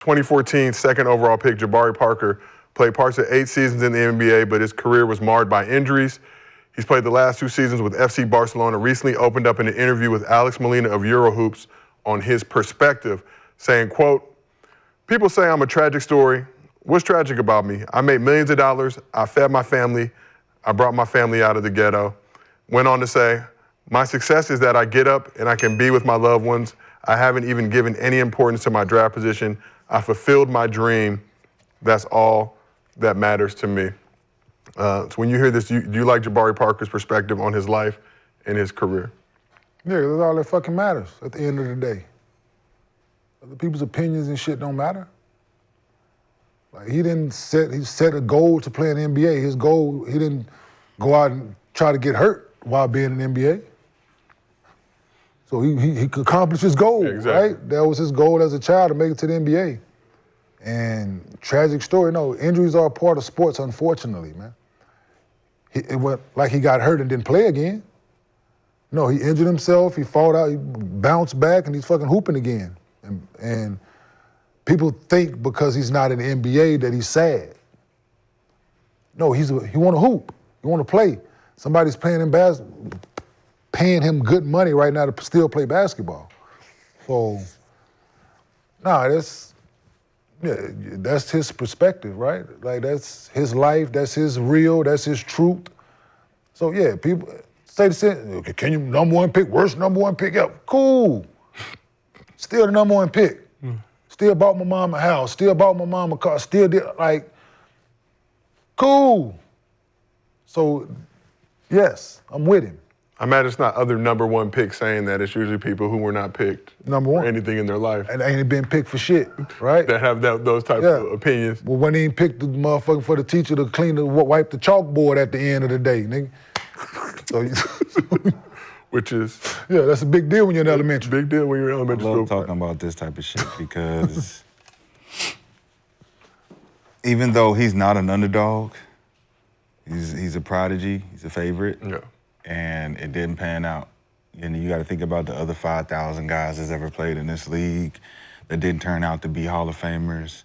2014 second overall pick Jabari Parker played parts of 8 seasons in the NBA, but his career was marred by injuries. He's played the last 2 seasons with FC Barcelona, recently opened up in an interview with Alex Molina of Eurohoops on his perspective, saying, quote, "People say I'm a tragic story. What's tragic about me? I made millions of dollars. I fed my family. I brought my family out of the ghetto." Went on to say, "My success is that I get up and I can be with my loved ones. I haven't even given any importance to my draft position. I fulfilled my dream. That's all that matters to me." So when you hear this, do you like Jabari Parker's perspective on his life and his career? Yeah, that's all that fucking matters at the end of the day. Other people's opinions and shit don't matter. Like he set a goal to play in the NBA. His goal, he didn't go out and try to get hurt while being in the NBA. So he could accomplish his goal, yeah, exactly. Right? That was his goal as a child, to make it to the NBA. And tragic story, no, injuries are a part of sports, unfortunately, man. It went like he got hurt and didn't play again. No, he injured himself, he fought out, he bounced back, and he's fucking hooping again. And people think because he's not in the NBA that he's sad. No, he want to hoop, he want to play. Somebody's paying him good money right now to still play basketball. So, that's his perspective, right? Like that's his life, that's his real, that's his truth. So yeah, people say the same, okay, can you number 1 pick, worst number 1 pick ever? Cool. Still the number 1 pick. Still bought my mom a house, still bought my mom a car, still did, like, cool. So yes, I'm with him. I imagine it's not other number 1 picks saying that. It's usually people who were not picked number 1 for anything in their life. And ain't been picked for shit, right? That have those types of opinions. Well, when he ain't picked the motherfucker for the teacher to wipe the chalkboard at the end of the day, nigga. Which is? Yeah, that's a big deal when you're in elementary. Big deal when you're in elementary school. I love talking about this type of shit because even though he's not an underdog, he's a prodigy, he's a favorite. Yeah. And it didn't pan out. And you got to think about the other 5,000 guys that's ever played in this league that didn't turn out to be Hall of Famers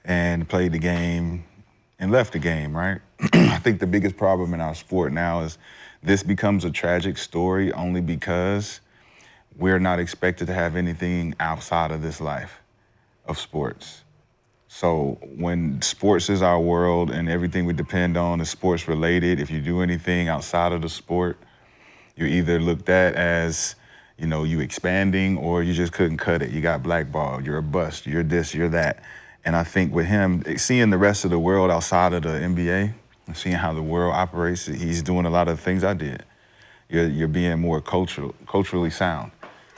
and played the game and left the game, right? I think the biggest problem in our sport now is this becomes a tragic story only because we're not expected to have anything outside of this life of sports. So when sports is our world and everything we depend on is sports related, if you do anything outside of the sport, you're either looked at as, you expanding or you just couldn't cut it. You got blackballed, you're a bust, you're this, you're that. And I think with him, seeing the rest of the world outside of the NBA, and seeing how the world operates, he's doing a lot of things I did. You're being more culturally sound,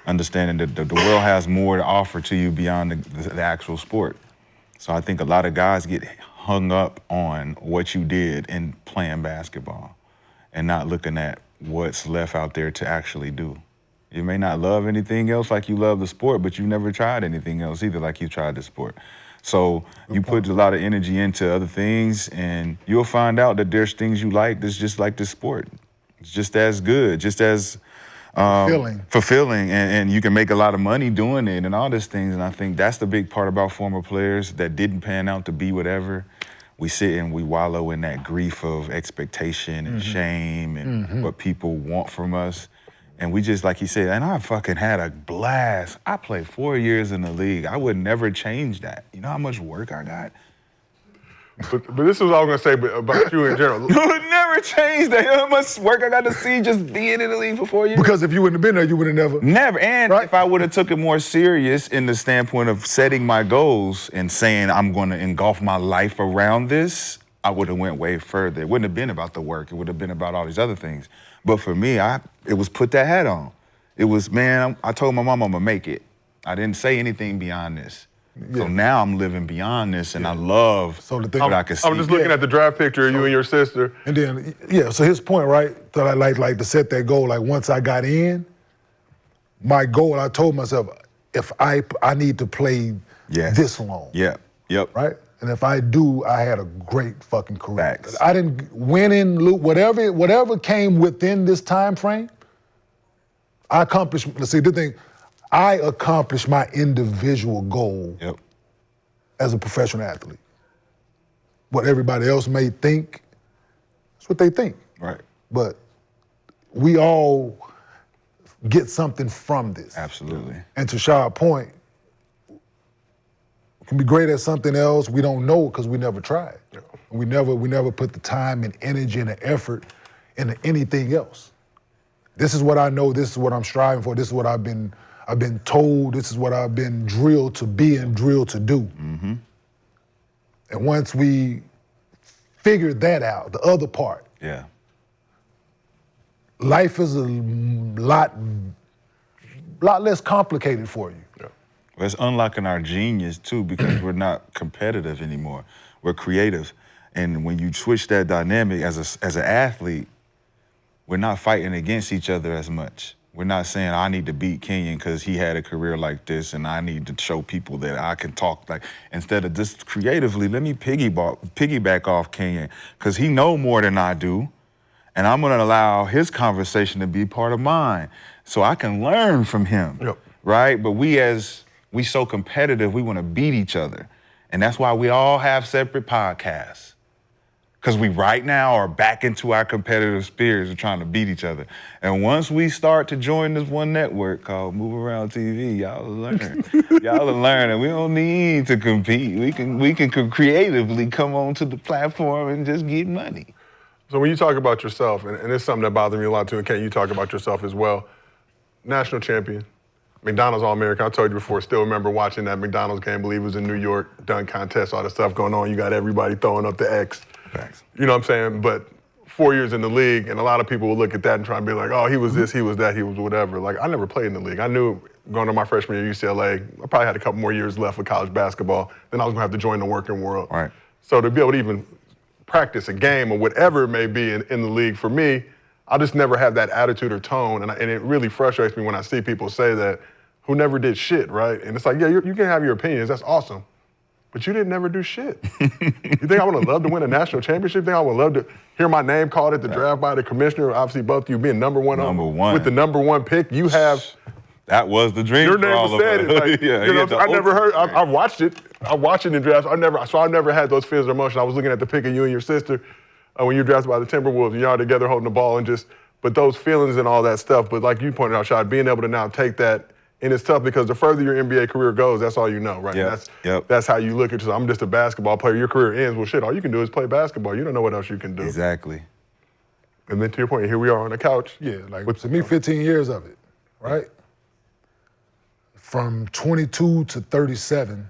understanding that the world has more to offer to you beyond the actual sport. So I think a lot of guys get hung up on what you did in playing basketball and not looking at what's left out there to actually do. You may not love anything else like you love the sport, but you never tried anything else either like you tried the sport. So you put a lot of energy into other things and you'll find out that there's things you like that's just like the sport. It's just as good, just as fulfilling, and you can make a lot of money doing it and all these things. And I think that's the big part about former players that didn't pan out to be whatever. We sit and we wallow in that grief of expectation and shame and what people want from us. And we just, like he said, and I fucking had a blast. I played 4 years in the league. I would never change that. You know how much work I got? But this is what I was going to say about you in general. You would never change that. You know how much work I got to see just being in the league for 4 years? Because if you wouldn't have been there, you would have never. Never. And if I would have took it more serious in the standpoint of setting my goals and saying I'm going to engulf my life around this, I would have went way further. It wouldn't have been about the work. It would have been about all these other things. But for me, it was put that hat on. It was, man, I told my mom I'm going to make it. I didn't say anything beyond this. Yeah. So now I'm living beyond this, and I love what I can see. I'm just looking at the draft picture of you and your sister. And then, so his point, right, that I like to set that goal, like once I got in, my goal, I told myself, if I need to play this long. Yeah, yep. Right? And if I do, I had a great fucking career. Facts. I didn't win in, whatever came within this time frame, I accomplished, let's see, the thing, I accomplished my individual goal. Yep. as a professional athlete. What everybody else may think, that's what they think. Right. But we all get something from this. Absolutely. And to Shah's point, we can be great at something else. We don't know because we never tried. Yeah. We never put the time and energy and the effort into anything else. This is what I know. This is what I'm striving for. This is what I've been told. This is what I've been drilled to be and drilled to do. Mm-hmm. And once we figured that out, the other part, Yeah. life is a lot less complicated for you. Yeah. Well, it's unlocking our genius too, because we're not competitive anymore. We're creative. And when you switch that dynamic as an athlete, we're not fighting against each other as much. We're not saying I need to beat Kenyon because he had a career like this and I need to show people that I can talk like, instead of just creatively, let me piggyback off Kenyon because he know more than I do. And I'm gonna allow his conversation to be part of mine so I can learn from him, Yep. right? But we so competitive, we wanna beat each other. And that's why we all have separate podcasts. Because we right now are back into our competitive spirits of trying to beat each other. And once we start to join this one network called Move Around TV, y'all will learn. Y'all will learn, and we don't need to compete. We can creatively come onto the platform and just get money. So when you talk about yourself, and it's something that bothers me a lot too, and Ken, you talk about yourself as well, national champion, McDonald's All-American. I told you before, still remember watching that McDonald's game, believe it was in New York, dunk contest, all the stuff going on. You got everybody throwing up the X. Thanks. You know what I'm saying? But 4 years in the league, and a lot of people will look at that and try and be like, oh, he was this, he was that, he was whatever. Like, I never played in the league. I knew going to my freshman year at UCLA, I probably had a couple more years left with college basketball, then I was gonna have to join the working world. Right. So to be able to even practice a game or whatever it may be in the league, for me, I just never had that attitude or tone, and it really frustrates me when I see people say that who never did shit, right? And it's like, yeah, you can have your opinions, that's awesome. But you didn't never do shit. You think I would have loved to win a national championship? You think I would love to hear my name called at the draft by the commissioner? Obviously, both of you being number one with the number one pick, you have. That was the dream. Your for name all was said. of It's us. like, Yeah, you know, yeah, I never heard. I watched it. I watched it in drafts. I never had those feelings or emotions. I was looking at the pic of you and your sister when you were drafted by the Timberwolves, and y'all together holding the ball and just. But those feelings and all that stuff. But like you pointed out, Shad, being able to now take that. And it's tough because the further your NBA career goes, that's all you know, right? That's how you look at yourself. I'm just a basketball player. Your career ends. Well, shit, all you can do is play basketball. You don't know what else you can do. Exactly. And then to your point, here we are on the couch. Yeah, like to me, 15 years of it, right? From 22 to 37.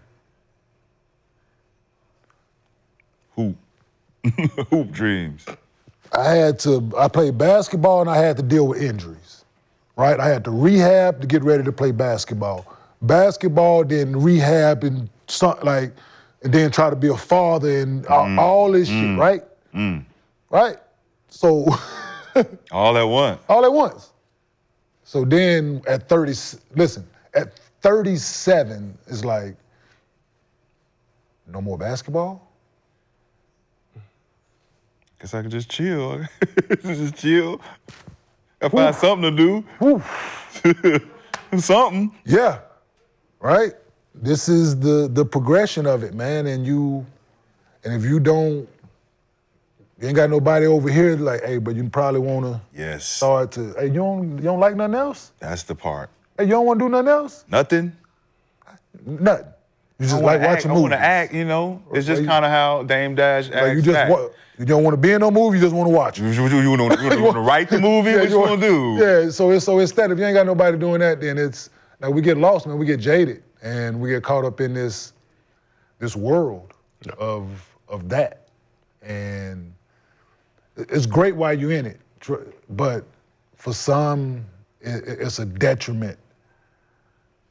Hoop dreams. I played basketball and I had to deal with injuries, right? I had to rehab to get ready to play basketball. Basketball, then rehab and then try to be a father and all this shit, right? Right? So. All at once. All at once. So then at 37, it's like, no more basketball? Guess I could just chill. Just chill. I find something to do. Something. Yeah, right? This is the progression of it, man. And if you ain't got nobody over here like, hey, but you probably wanna start to, hey, you don't like nothing else? That's the part. Hey, you don't wanna do nothing else? Nothing. Nothing. You just like watching movies. I wanna act, you know. It's just kind of how Dame Dash acts. You don't want to be in no movie, you just want to watch it. You want to write the movie? What you want to do? Yeah, so instead, if you ain't got nobody doing that, then it's, like, we get lost, man. We get jaded, and we get caught up in this world of that. And it's great while you're in it, but for some, it's a detriment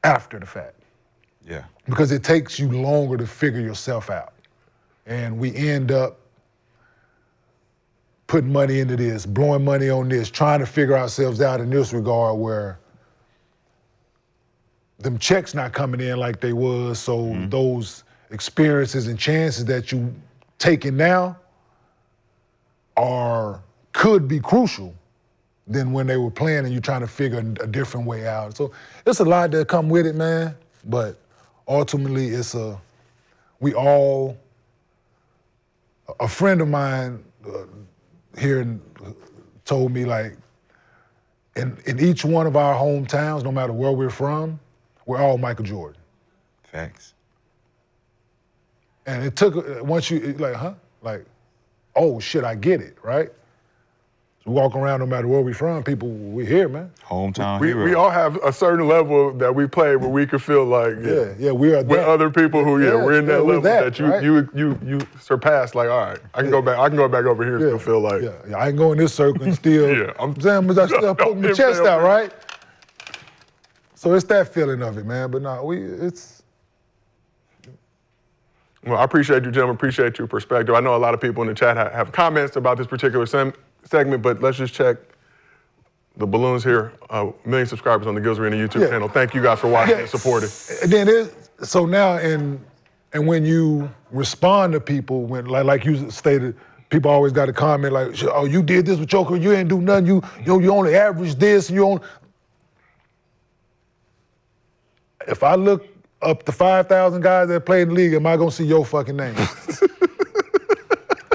after the fact. Yeah. Because it takes you longer to figure yourself out. And we end up putting money into this, blowing money on this, trying to figure ourselves out in this regard where them checks not coming in like they was, so those experiences and chances that you taking now could be crucial than when they were playing and you're trying to figure a different way out. So it's a lot that come with it, man, but ultimately we all, a friend of mine here told me, like, in each one of our hometowns, no matter where we're from, we're all Michael Jordan. Facts. And it took, once you, like, huh? Like, oh shit, I get it, right? So we walk around no matter where we're from, people, we here, man. Hometown We hero. all have a certain level that we play where we could feel like, Yeah, we are with that. other people who, we're in that we're level that you right? you surpass. Like, all right, I can go back over here and still feel like, yeah, I can go in this circle and still, I'm damn, but I still poke my chest fail, out, man. right? So it's that feeling of it, man. But no, it's. Well, I appreciate you, gentlemen. Appreciate your perspective. I know a lot of people in the chat have comments about this particular segment, but let's just check the balloons here. 1 million subscribers on the Gills Arena YouTube channel. Thank you guys for watching and supporting. And then so now, and when you respond to people, when like you stated, people always got to comment like, "Oh, you did this with your career. You ain't do nothing. You only averaged this. And you only." If I look up the 5,000 guys that played in the league, am I gonna see your fucking name?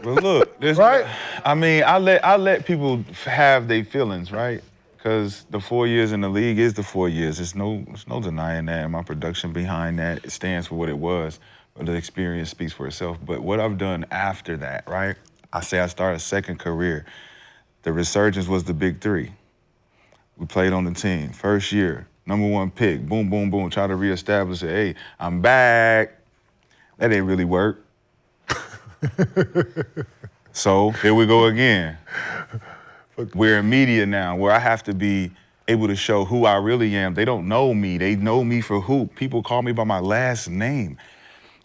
Well, look, this, Right? I mean, I let people have their feelings, right? Because the 4 years in the league is the 4 years. There's no denying that. And my production behind that, it stands for what it was. But the experience speaks for itself. But what I've done after that, right? I say I started a second career. The resurgence was the big three. We played on the team. First year, #1 pick, boom, boom, boom, try to reestablish it. Hey, I'm back. That didn't really work. So here we go again. We're in media now where I have to be able to show who I really am. They don't know me. They know me for who. People call me by my last name.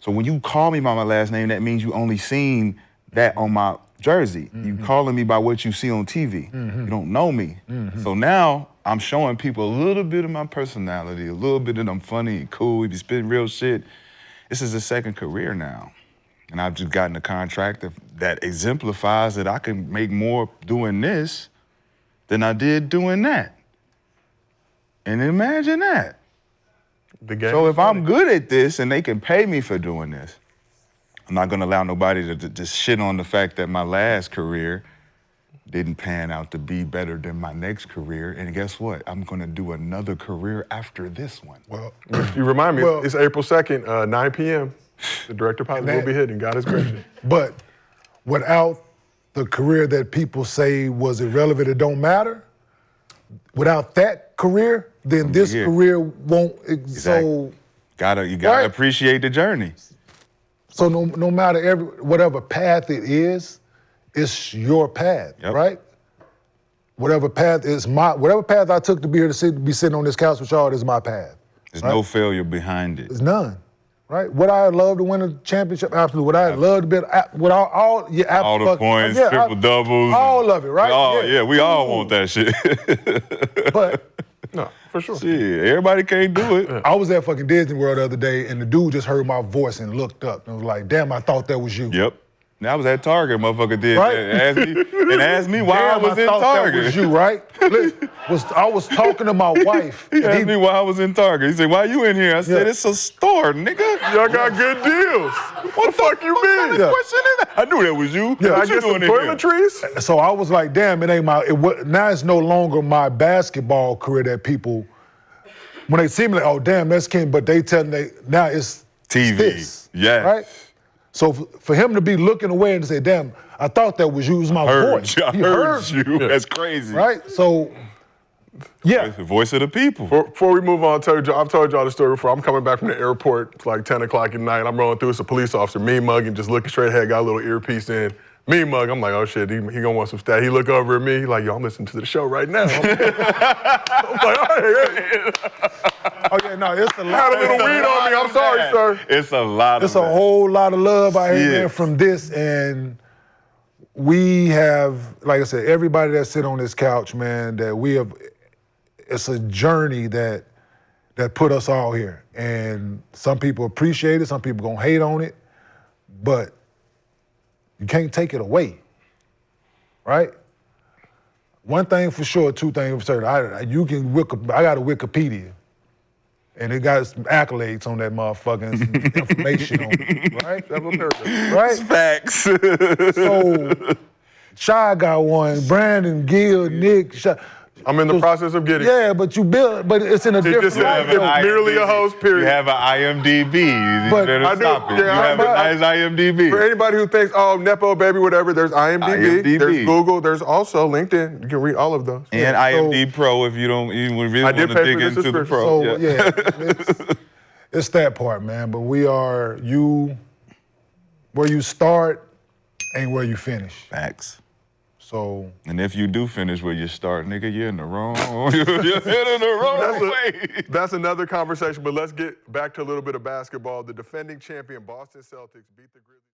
So when you call me by my last name, that means you only seen that on my jersey. Mm-hmm. You calling me by what you see on TV. Mm-hmm. You don't know me. Mm-hmm. So now I'm showing people a little bit of my personality, a little bit that I'm funny and cool, we be spitting real shit. This is a second career now. And I've just gotten a contract that exemplifies that I can make more doing this than I did doing that. And imagine that. The game So is if funny. I'm good at this and they can pay me for doing this, I'm not gonna allow nobody to just shit on the fact that my last career didn't pan out to be better than my next career. And guess what? I'm gonna do another career after this one. Well, You remind me, Well- it's April 2nd, 9 p.m. The director pilot will be hitting. God is gracious. but without the career that people say was irrelevant, it don't matter. Without that career, then this here. career won't. Exactly. So You gotta Right. appreciate the journey. So no matter whatever path it is, it's your path, Yep. right? Whatever path I took to be here to be sitting on this couch with y'all is my path. There's right? no failure behind it. There's none, right? Would I love to win a championship? Absolutely. Would I love to be with all the points, triple doubles, all of it, right? We all want that shit. But No, for sure. Shit, everybody can't do it. I was at fucking Disney World the other day, and the dude just heard my voice and looked up and was like, "Damn, I thought that was you." Yep. I was at Target, motherfucker did Right? that. And asked me why Damn, I was in thought Target. that was you, right? Listen, I was talking to my wife. He and asked me why I was in Target. He said, "Why you in here?" I said, Yeah. "It's a store, nigga." Y'all got good deals. What the fuck you mean? Yeah. Question is that? I knew that was you. Yeah, What I you get some doing in here? toiletries? So I was like, damn, it ain't now it's no longer my basketball career that people, when they see me like, oh, damn, that's King, but they tell me now it's TV. this, Yes. right? So for him to be looking away and say, damn, I thought that was you, it was my voice. I He heard you. Yeah. That's crazy. Right? So, yeah. The voice of the people. Before we move on, I've told y'all the story before. I'm coming back from the airport. It's like 10 o'clock at night. I'm rolling through. It's a police officer, me mugging, just looking straight ahead, got a little earpiece in. Me mug. I'm like, oh shit, he gonna want some stat. He look over at me, he like, yo, I'm listening to the show right now. I'm like, all right. Oh, yeah, no, it's a Had lot. a little weed on me. I'm sorry, sir. It's a lot It's of a that. whole lot of love out here, Yeah. man, from this. And we have, like I said, everybody that sit on this couch, man, that we have, it's a journey that put us all here. And some people appreciate it, some people gonna hate on it, but you can't take it away, right? One thing for sure, two things for certain. I got a Wikipedia. And it got some accolades on that motherfucker and some information on it, right? Several paragraphs. Right? Facts. So, Shy got one, Brandon, Gil, Nick, Shy. I'm in the process of getting. Yeah, but it's in a different just light. it's merely a host, period. You have an IMDb. You But better I do, stop it. yeah, You have a nice IMDb. For anybody who thinks, oh, Nepo, baby, whatever, there's IMDb, there's Google, there's also LinkedIn. You can read all of those. And IMDb Pro if you really want to dig into the Pro. So, it's that part, man. But we are where you start ain't where you finish. Facts. So. And if you do finish where you start, nigga, you're in the wrong. You're in the wrong way. That's another conversation, but let's get back to a little bit of basketball. The defending champion Boston Celtics beat the Grizzlies.